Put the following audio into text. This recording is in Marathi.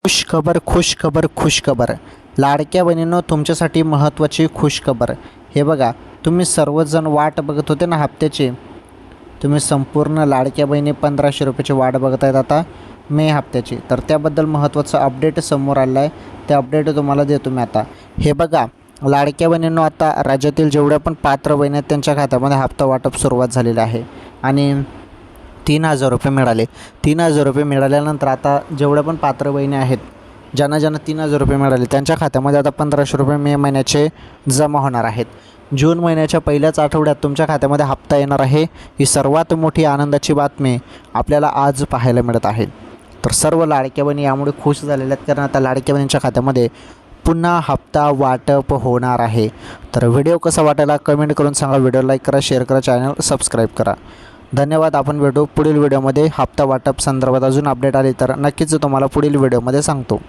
खुश खबर लाडक्या बहिणींनो, तुमच्यासाठी महत्त्वाची खुशखबर. हे बघा, तुम्ही सर्वजण वाट बघत होते ना हप्त्याची. तुम्ही संपूर्ण लाडक्या बहिणी 1500 रुपयाची वाट बघत आहेत आता मे हप्त्याची. तर त्याबद्दल महत्त्वाचं अपडेट समोर आलं आहे. ते अपडेट तुम्हाला देतो मी आता. हे बघा, लाडक्या बहिणींनो, आता राज्यातील जेवढ्या पण पात्र बहिणी आहेत त्यांच्या खात्यामध्ये हप्ता वाटप सुरुवात झालेलं आहे आणि 3000 रुपये मिळाले. 3000 रुपये मिळाल्यानंतर आता जेवढ्या पण पात्र बहिणी आहेत, ज्यांना 3000 रुपये मिळाले, त्यांच्या खात्यामध्ये आता 1500 रुपये मे महिन्याचे जमा होणार आहेत. जून महिन्याच्या पहिल्याच आठवड्यात तुमच्या खात्यामध्ये हप्ता येणार आहे. ही सर्वात मोठी आनंदाची बातमी आपल्याला आज पाहायला मिळत आहे. तर सर्व लाडक्या बहिणी यामुळे खुश झालेल्या आहेत, कारण आता लाडक्या बहिणींच्या खात्यामध्ये पुन्हा हप्ता वाटप होणार आहे. तर व्हिडिओ कसा वाटायला कमेंट करून सांगा. व्हिडिओ लाईक करा, शेअर करा, चॅनल सबस्क्राईब करा. धन्यवाद. आपण भेटू पुढील व्हिडिओमध्ये. हप्ता वाटप संदर्भात अजून अपडेट आली तर नक्कीच तुम्हाला पुढील व्हिडिओमध्ये सांगतो.